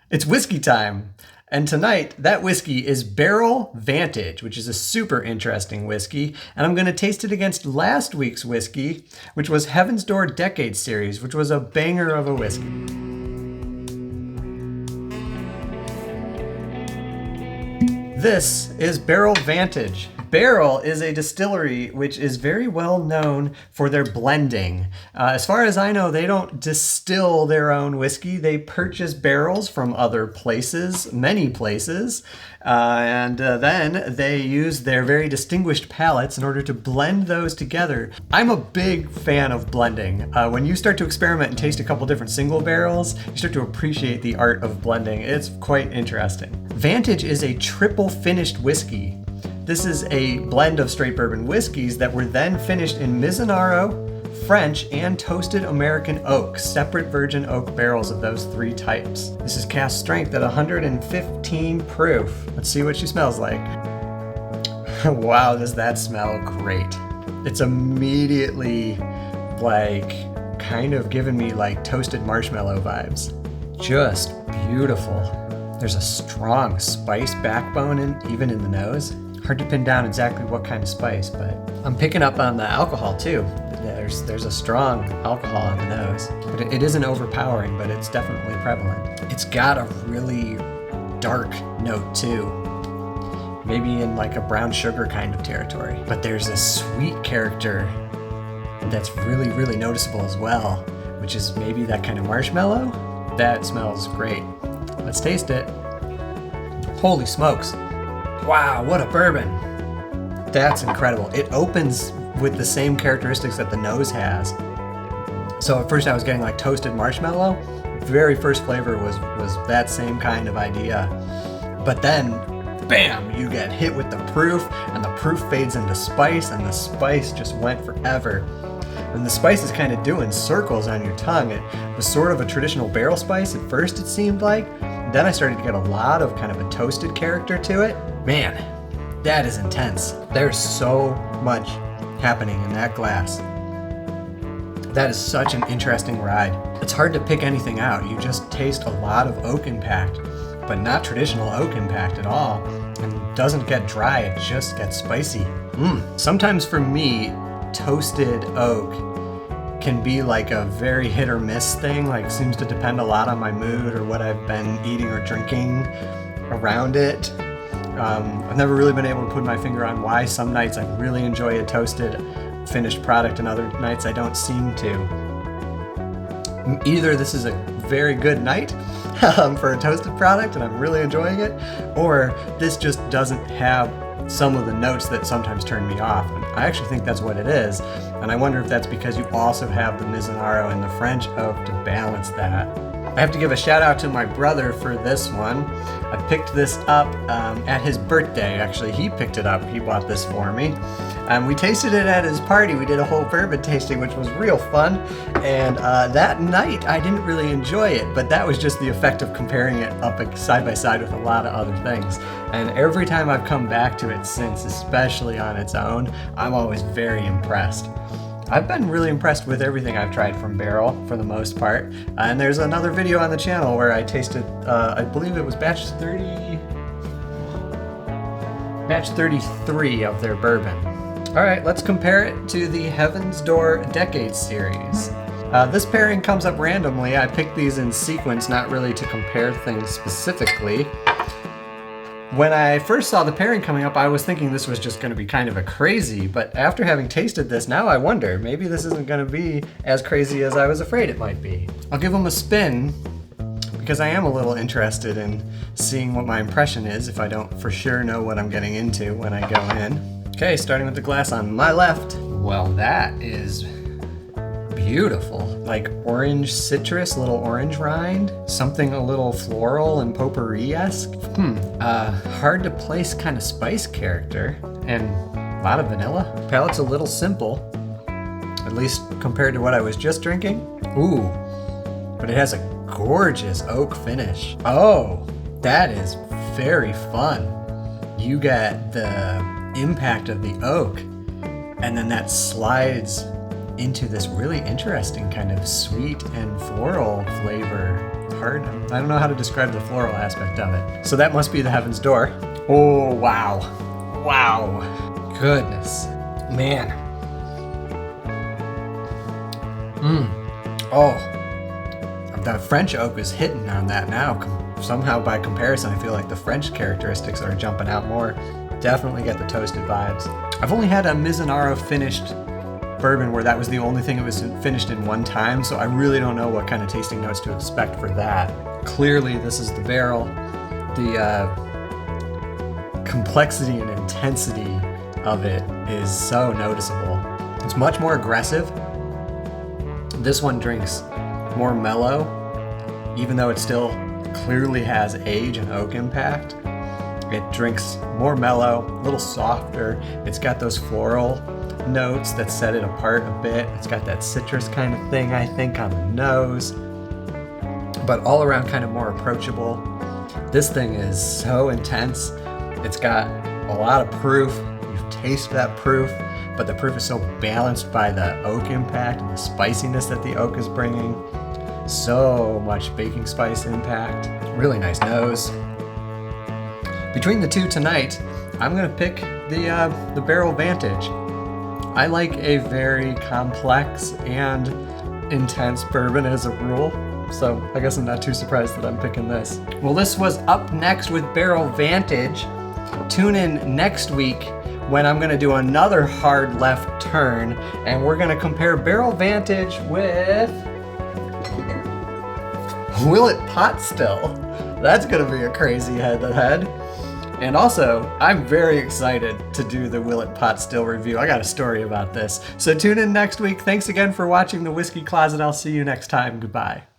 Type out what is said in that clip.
It's whiskey time. And tonight, that whiskey is Barrell Vantage, which is a super interesting whiskey. And I'm going to taste it against last week's whiskey, which was Heaven's Door Decade Series, which was a banger of a whiskey. This is Barrell Vantage. Barrell is a distillery which is very well known for their blending. As far as I know, they don't distill their own whiskey. They purchase barrels from other places, many places, and then they use their very distinguished palates in order to blend those together. I'm a big fan of blending. When you start to experiment and taste a couple different single barrels, you start to appreciate the art of blending. It's quite interesting. Vantage is a triple finished whiskey. This is a blend of straight bourbon whiskeys that were then finished in Mizunara, French, and toasted American oak, separate virgin oak barrels of those three types. This is cask strength at 115 proof. Let's see what she smells like. Wow, does that smell great. It's immediately like kind of giving me like toasted marshmallow vibes. Just beautiful. There's a strong spice backbone even in the nose. Hard to pin down exactly what kind of spice, but I'm picking up on the alcohol too. There's a strong alcohol on the nose, but it isn't overpowering, but it's definitely prevalent. It's got a really dark note too, maybe in like a brown sugar kind of territory. But there's a sweet character that's really, really noticeable as well, which is maybe that kind of marshmallow. That smells great. Let's taste it. Holy smokes. Wow, what a bourbon. That's incredible. It opens with the same characteristics that the nose has. So at first I was getting like toasted marshmallow. The very first flavor was that same kind of idea. But then, bam, you get hit with the proof, and the proof fades into spice, and the spice just went forever. And the spice is kind of doing circles on your tongue. It was sort of a traditional barrel spice at first, it seemed like. Then I started to get a lot of kind of a toasted character to it. Man, that is intense. There's so much happening in that glass. That is such an interesting ride. It's hard to pick anything out. You just taste a lot of oak impact, but not traditional oak impact at all. And it doesn't get dry, it just gets spicy. Sometimes for me, toasted oak can be like a very hit or miss thing, like seems to depend a lot on my mood or what I've been eating or drinking around it. I've never really been able to put my finger on why. Some nights I really enjoy a toasted finished product and other nights I don't seem to. Either this is a very good night for a toasted product and I'm really enjoying it, or this just doesn't have some of the notes that sometimes turn me off. And I actually think that's what it is. And I wonder if that's because you also have the Mizunara and the French oak to balance that. I have to give a shout out to my brother for this one. I picked this up at his birthday, actually. He picked it up. He bought this for me. We tasted it at his party. We did a whole bourbon tasting, which was real fun. And that night, I didn't really enjoy it, but that was just the effect of comparing it up side by side with a lot of other things. And every time I've come back to it since, especially on its own, I'm always very impressed. I've been really impressed with everything I've tried from Barrell for the most part. And there's another video on the channel where I tasted, I believe it was batch 33 of their bourbon. All right, let's compare it to the Heaven's Door Decade Series. This pairing comes up randomly. I picked these in sequence, not really to compare things specifically. When I first saw the pairing coming up, I was thinking this was just going to be kind of a crazy, but after having tasted this, now I wonder, maybe this isn't going to be as crazy as I was afraid it might be. I'll give them a spin, because I am a little interested in seeing what my impression is if I don't for sure know what I'm getting into when I go in. Okay, starting with the glass on my left. Well, that is beautiful. Like orange citrus, little orange rind, something a little floral and potpourri-esque. Hard to place kind of spice character, and a lot of vanilla. Palate's a little simple, at least compared to what I was just drinking. Ooh, but it has a gorgeous oak finish. Oh, that is very fun. You get the impact of the oak, and then that slides into this really interesting kind of sweet and floral flavor. apart. I don't know how to describe the floral aspect of it. So that must be the Heaven's Door. Oh, wow. Wow. Goodness. Man. Oh. The French oak is hitting on that now. Somehow by comparison, I feel like the French characteristics are jumping out more. Definitely get the toasted vibes. I've only had a Mizunara finished bourbon where that was the only thing that was finished in one time, so I really don't know what kind of tasting notes to expect for that. Clearly, this is the barrel. The complexity and intensity of it is so noticeable. It's much more aggressive. This one drinks more mellow, even though it still clearly has age and oak impact. It drinks more mellow, a little softer. It's got those floral notes that set it apart a bit. It's got that citrus kind of thing, I think, on the nose, but all around kind of more approachable. This thing is so intense. It's got a lot of proof. You taste that proof, but the proof is so balanced by the oak impact and the spiciness that the oak is bringing. So much baking spice impact. Really nice nose. Between the two tonight, I'm gonna pick the Barrell Vantage. I like a very complex and intense bourbon as a rule, so I guess I'm not too surprised that I'm picking this. Well, this was Up Next with Barrell Vantage. Tune in next week when I'm gonna do another hard left turn, and we're gonna compare Barrell Vantage with Willet Pot Still. That's gonna be a crazy head-to-head. And also, I'm very excited to do the Willet Pot Still review. I got a story about this. So tune in next week. Thanks again for watching The Whiskey Closet. I'll see you next time. Goodbye.